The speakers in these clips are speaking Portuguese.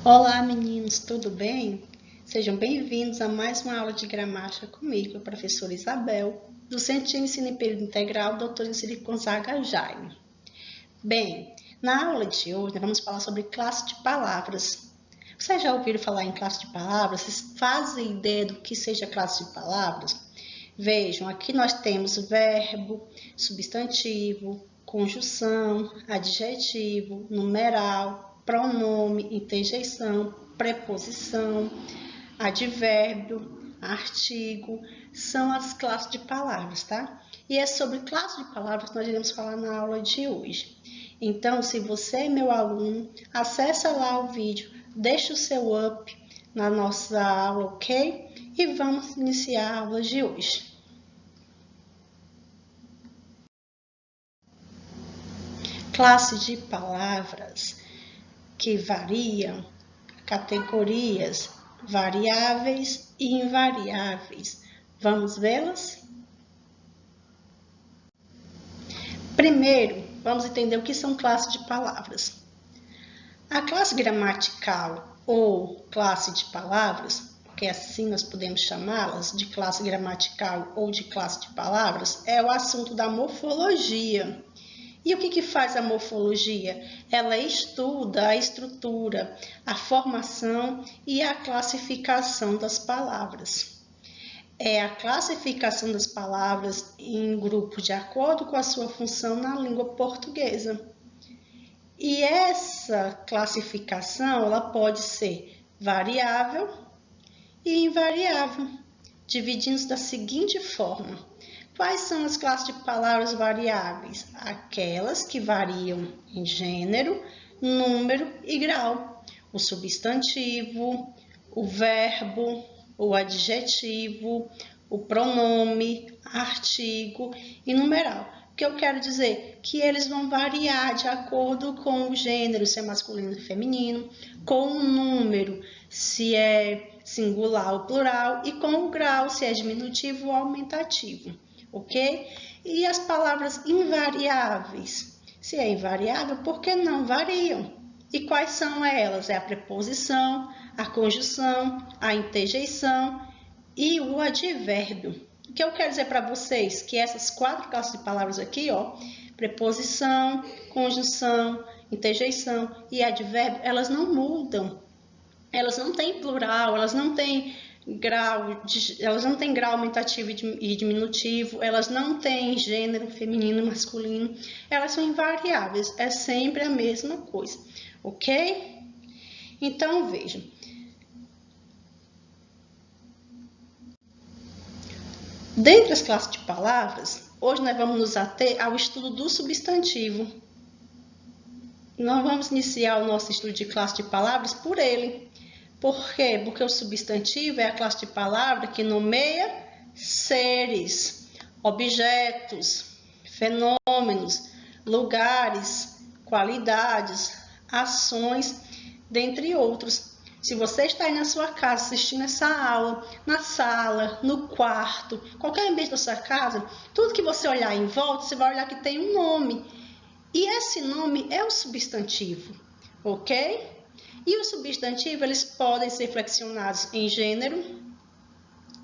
Olá, meninos, tudo bem? Sejam bem-vindos a mais uma aula de gramática comigo, a professora Isabel, do Centro de Ensino em Período Integral, Dr. Encílio Gonzaga Jaime. Bem, na aula de hoje, nós vamos falar sobre classe de palavras. Vocês já ouviram falar em classe de palavras? Vocês fazem ideia do que seja classe de palavras? Vejam, aqui nós temos verbo, substantivo, conjunção, adjetivo, numeral, pronome, interjeição, preposição, advérbio, artigo, são as classes de palavras, tá? E é sobre classe de palavras que nós iremos falar na aula de hoje. Então, se você é meu aluno, acessa lá o vídeo, deixa o seu up na nossa aula, ok? E vamos iniciar a aula de hoje. Classe de palavras que variam, categorias variáveis e invariáveis. Vamos vê-las? Primeiro, vamos entender o que são classes de palavras. A classe gramatical ou classe de palavras, porque assim nós podemos chamá-las de classe gramatical ou de classe de palavras, é o assunto da morfologia. E o que faz a morfologia? Ela estuda a estrutura, a formação e a classificação das palavras. É a classificação das palavras em grupos de acordo com a sua função na língua portuguesa. E essa classificação ela pode ser variável e invariável, dividindo-se da seguinte forma. Quais são as classes de palavras variáveis? Aquelas que variam em gênero, número e grau. O substantivo, o verbo, o adjetivo, o pronome, artigo e numeral. O que eu quero dizer? Que eles vão variar de acordo com o gênero, se é masculino ou feminino, com o número, se é singular ou plural, e com o grau, se é diminutivo ou aumentativo. Ok? E as palavras invariáveis? Se é invariável, por que não variam? E quais são elas? É a preposição, a conjunção, a interjeição e o advérbio. O que eu quero dizer para vocês? Que essas 4 classes de palavras aqui, ó, preposição, conjunção, interjeição e advérbio, elas não mudam. Elas não têm plural, elas não têm grau aumentativo e diminutivo, elas não têm gênero feminino e masculino, elas são invariáveis, é sempre a mesma coisa, ok? Então, vejam. Dentre as classes de palavras, hoje nós vamos nos ater ao estudo do substantivo. Nós vamos iniciar o nosso estudo de classe de palavras por ele. Por quê? Porque o substantivo é a classe de palavra que nomeia seres, objetos, fenômenos, lugares, qualidades, ações, dentre outros. Se você está aí na sua casa assistindo essa aula, na sala, no quarto, qualquer ambiente da sua casa, tudo que você olhar em volta, você vai olhar que tem um nome. E esse nome é o substantivo, ok? E os substantivos, eles podem ser flexionados em gênero,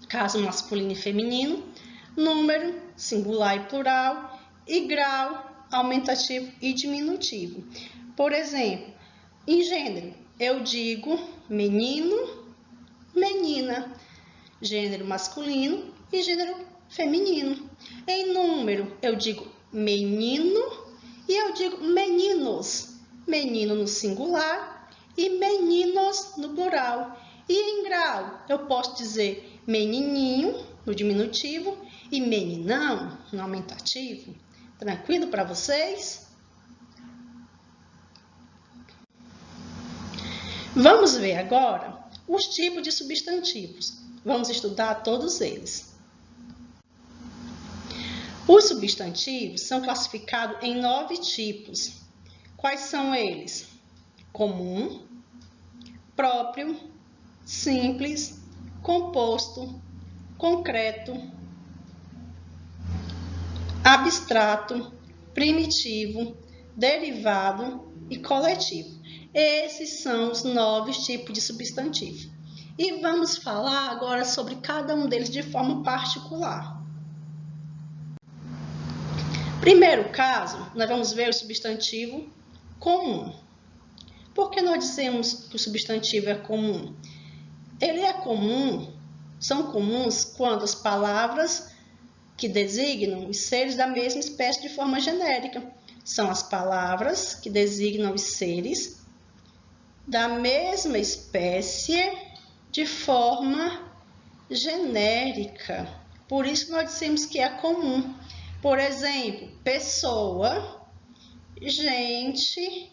caso masculino e feminino, número, singular e plural, e grau, aumentativo e diminutivo. Por exemplo, em gênero, eu digo menino, menina, gênero masculino e gênero feminino. Em número, eu digo menino e eu digo meninos, menino no singular e meninos no plural. E em grau, eu posso dizer menininho no diminutivo e meninão no aumentativo. Tranquilo para vocês? Vamos ver agora os tipos de substantivos. Vamos estudar todos eles. Os substantivos são classificados em 9 tipos. Quais são eles? Comum, próprio, simples, composto, concreto, abstrato, primitivo, derivado e coletivo. Esses são os 9 tipos de substantivo. E vamos falar agora sobre cada um deles de forma particular. Primeiro caso, nós vamos ver o substantivo comum. Por que nós dizemos que o substantivo é comum? Ele é comum, são comuns quando as palavras que designam os seres da mesma espécie de forma genérica. São as palavras que designam os seres da mesma espécie de forma genérica. Por isso nós dizemos que é comum. Por exemplo, pessoa, gente,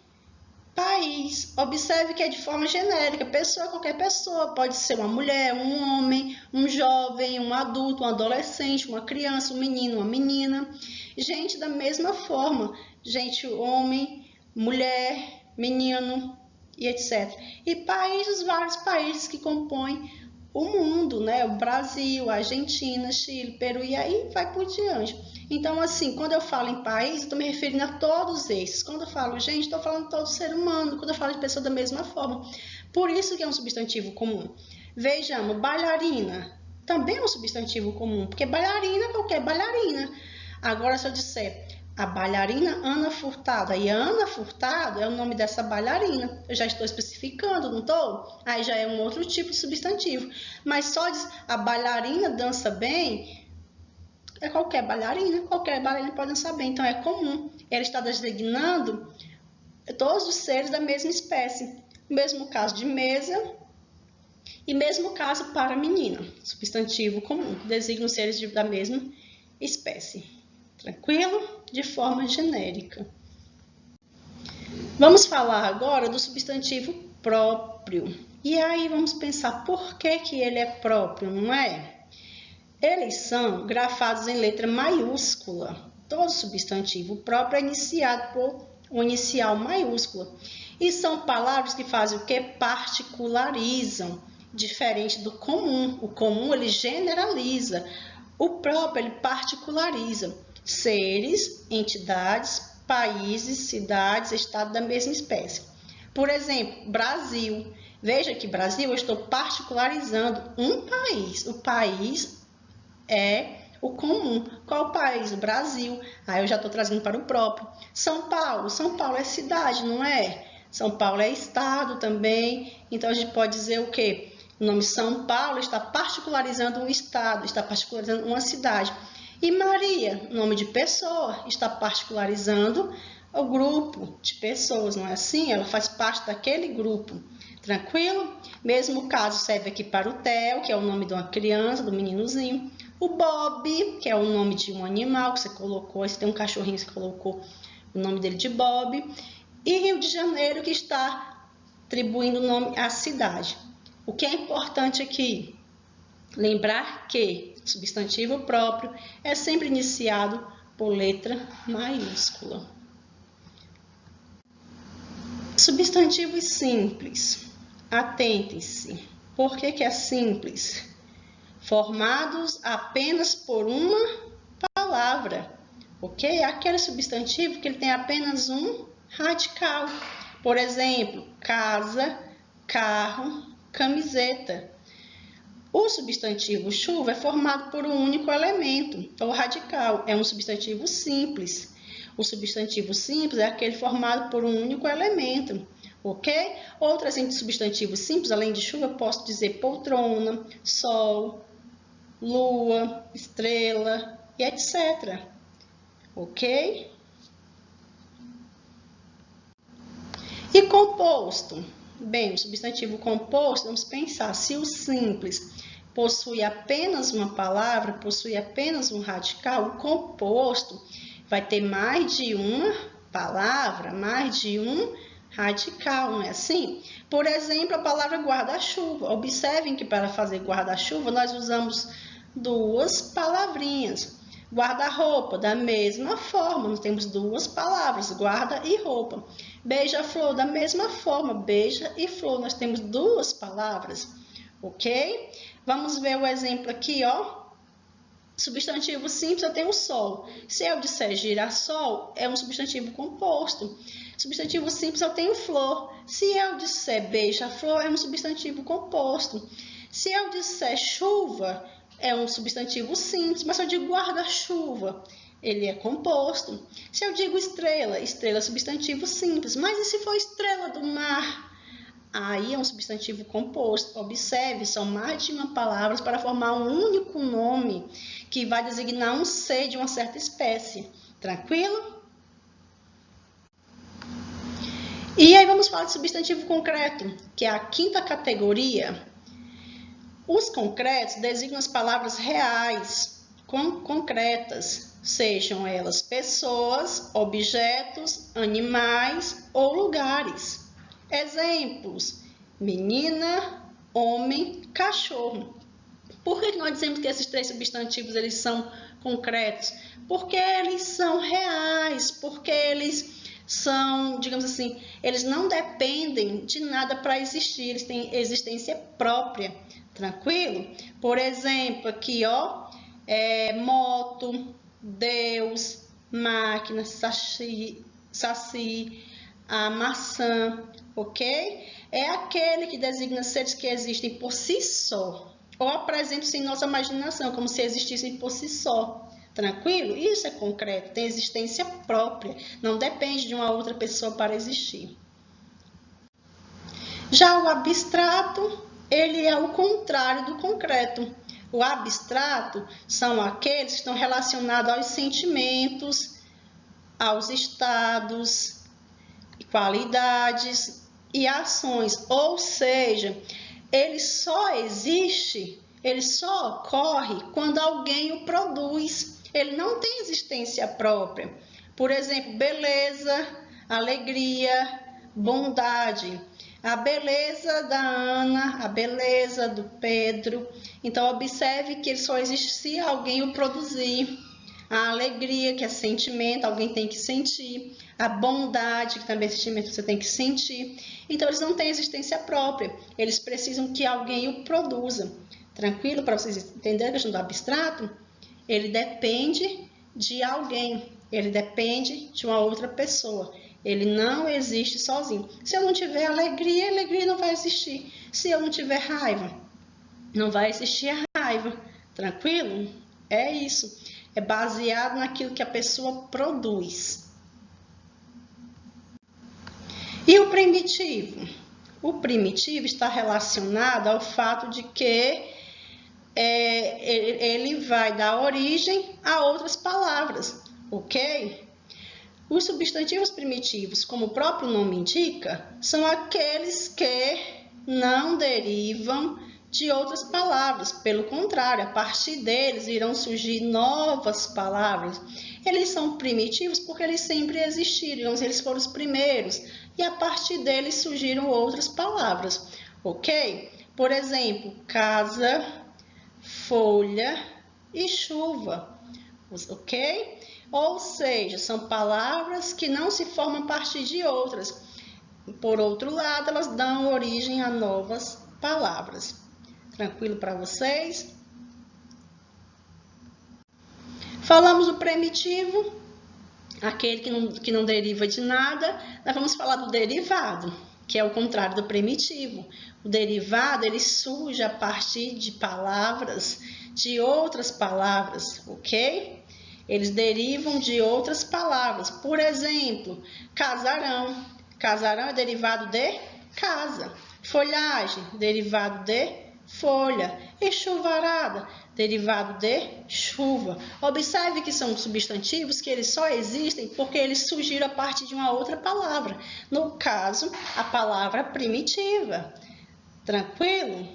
país. Observe que é de forma genérica. Pessoa, qualquer pessoa. Pode ser uma mulher, um homem, um jovem, um adulto, um adolescente, uma criança, um menino, uma menina. Gente da mesma forma. Gente, homem, mulher, menino e etc. E países, vários países que compõem o mundo, né? O Brasil, a Argentina, Chile, Peru e aí vai por diante. Então, assim, quando eu falo em país, estou me referindo a todos esses. Quando eu falo gente, estou falando todo ser humano. Quando eu falo de pessoa, da mesma forma. Por isso que é um substantivo comum. Vejamos, bailarina também é um substantivo comum, porque bailarina é qualquer bailarina. Agora, se eu disser a bailarina Ana Furtado, aí Ana Furtado é o nome dessa bailarina. Eu já estou especificando, não estou? Aí já é um outro tipo de substantivo. Mas só diz a bailarina dança bem, é qualquer bailarina pode dançar bem, então é comum. Ela está designando todos os seres da mesma espécie. Mesmo caso de mesa e mesmo caso para menina. Substantivo comum, designa os seres da mesma espécie. Tranquilo? De forma genérica. Vamos falar agora do substantivo próprio. E aí vamos pensar por que ele é próprio, não é? Eles são grafados em letra maiúscula. Todo substantivo próprio é iniciado por uma inicial maiúscula. E são palavras que fazem o que? Particularizam, diferente do comum. O comum, ele generaliza. O próprio, ele particulariza. Seres, entidades, países, cidades, estados da mesma espécie. Por exemplo, Brasil. Veja que Brasil, eu estou particularizando um país. O país é o comum. Qual país? O Brasil. Aí eu já estou trazendo para o próprio. São Paulo. São Paulo é cidade, não é? São Paulo é estado também. Então, a gente pode dizer o quê? O nome São Paulo está particularizando um estado, está particularizando uma cidade. E Maria, nome de pessoa, está particularizando o grupo de pessoas, não é assim? Ela faz parte daquele grupo. Tranquilo? Mesmo caso serve aqui para o Theo, que é o nome de uma criança, do meninozinho. O Bob, que é o nome de um animal que você colocou. Você tem um cachorrinho que você colocou o nome dele de Bob. E Rio de Janeiro, que está atribuindo o nome à cidade. O que é importante aqui? Lembrar que substantivo próprio é sempre iniciado por letra maiúscula. Substantivos simples. Atentem-se. Por que é simples? Formados apenas por uma palavra. Ok? Aquele substantivo que ele tem apenas um radical. Por exemplo, casa, carro, camiseta. O substantivo chuva é formado por um único elemento, ou radical. É um substantivo simples. O substantivo simples é aquele formado por um único elemento, ok? Outros substantivos simples, além de chuva, eu posso dizer poltrona, sol, lua, estrela e etc. Ok? E composto? Bem, o substantivo composto, vamos pensar, se o simples possui apenas uma palavra, possui apenas um radical, o composto vai ter mais de uma palavra, mais de um radical, não é assim? Por exemplo, a palavra guarda-chuva. Observem que para fazer guarda-chuva nós usamos duas palavrinhas. Guarda-roupa, da mesma forma, nós temos duas palavras, guarda e roupa. Beija-flor, da mesma forma, beija e flor, nós temos duas palavras, ok? Vamos ver o exemplo aqui, ó. Substantivo simples, eu tenho sol. Se eu disser girassol, é um substantivo composto. Substantivo simples, eu tenho flor. Se eu disser beija-flor, é um substantivo composto. Se eu disser chuva, é um substantivo simples, mas se eu digo guarda-chuva, ele é composto. Se eu digo estrela, estrela é substantivo simples, mas e se for estrela do mar? Aí é um substantivo composto. Observe, são mais de uma palavra para formar um único nome que vai designar um ser de uma certa espécie. Tranquilo? E aí vamos falar de substantivo concreto, que é a quinta categoria. Os concretos designam as palavras reais, concretas, sejam elas pessoas, objetos, animais ou lugares. Exemplos: menina, homem, cachorro. Por que nós dizemos que esses três substantivos eles são concretos? Porque eles são reais, porque eles são, digamos assim, eles não dependem de nada para existir, eles têm existência própria, tranquilo? Por exemplo, aqui, ó, moto, Deus, máquina, saci, a maçã, ok? É aquele que designa seres que existem por si só, ou apresentam-se em nossa imaginação, como se existissem por si só. Tranquilo? Isso é concreto, tem existência própria, não depende de uma outra pessoa para existir. Já o abstrato, ele é o contrário do concreto. O abstrato são aqueles que estão relacionados aos sentimentos, aos estados, qualidades e ações, ou seja, ele só existe, ele só ocorre quando alguém o produz. Ele não tem existência própria. Por exemplo, beleza, alegria, bondade. A beleza da Ana, a beleza do Pedro. Então, observe que ele só existe se alguém o produzir. A alegria, que é sentimento, alguém tem que sentir. A bondade, que também é sentimento, você tem que sentir. Então, eles não têm existência própria. Eles precisam que alguém o produza. Tranquilo? Para vocês entenderem a questão do abstrato? Ele depende de alguém. Ele depende de uma outra pessoa. Ele não existe sozinho. Se eu não tiver alegria, a alegria não vai existir. Se eu não tiver raiva, não vai existir a raiva. Tranquilo? É isso. É baseado naquilo que a pessoa produz. E o primitivo? O primitivo está relacionado ao fato de que ele vai dar origem a outras palavras, ok? Os substantivos primitivos, como o próprio nome indica, são aqueles que não derivam de outras palavras. Pelo contrário, a partir deles irão surgir novas palavras. Eles são primitivos porque eles sempre existiram, eles foram os primeiros. E a partir deles surgiram outras palavras, ok? Por exemplo, casa, folha e chuva, ok? Ou seja, são palavras que não se formam a partir de outras. Por outro lado, elas dão origem a novas palavras. Tranquilo para vocês? Falamos do primitivo, aquele que não deriva de nada. Nós vamos falar do derivado, que é o contrário do primitivo. O derivado, ele surge a partir de palavras, de outras palavras, ok? Eles derivam de outras palavras. Por exemplo, casarão. Casarão é derivado de casa. Folhagem, derivado de folha. E chuvarada, derivado de chuva. Observe que são substantivos que eles só existem porque eles surgiram a partir de uma outra palavra. No caso, a palavra primitiva. Tranquilo?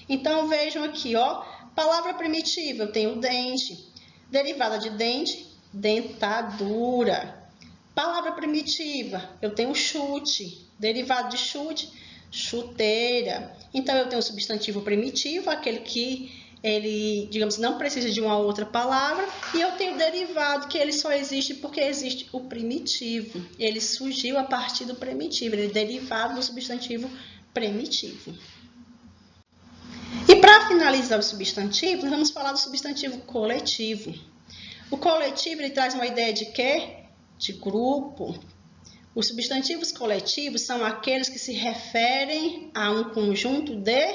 Então, vejam aqui, ó. Palavra primitiva, eu tenho dente. Derivada de dente, dentadura. Palavra primitiva, eu tenho chute. Derivado de chute, chuteira. Então, eu tenho o substantivo primitivo, aquele que ele, digamos, não precisa de uma outra palavra. E eu tenho o derivado, que ele só existe porque existe o primitivo. Ele surgiu a partir do primitivo, ele é derivado do substantivo primitivo. E para finalizar os substantivos, nós vamos falar do substantivo coletivo. O coletivo ele traz uma ideia de quê? De grupo. Os substantivos coletivos são aqueles que se referem a um conjunto de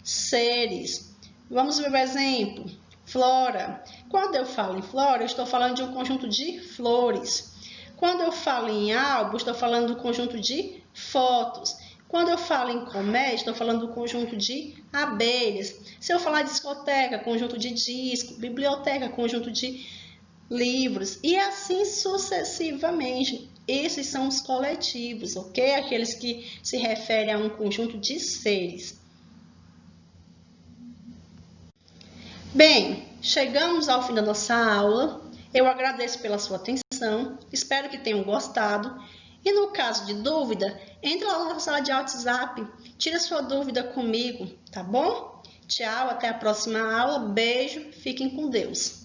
seres. Vamos ver o exemplo. Flora. Quando eu falo em flora, eu estou falando de um conjunto de flores. Quando eu falo em álbum, estou falando do conjunto de fotos. Quando eu falo em colmeia, estou falando do conjunto de abelhas. Se eu falar de discoteca, conjunto de disco, biblioteca, conjunto de livros, e assim sucessivamente. Esses são os coletivos, ok? Aqueles que se referem a um conjunto de seres. Bem, chegamos ao fim da nossa aula. Eu agradeço pela sua atenção, espero que tenham gostado. E no caso de dúvida, entre lá na nossa sala de WhatsApp, tira sua dúvida comigo, tá bom? Tchau, até a próxima aula. Beijo, fiquem com Deus.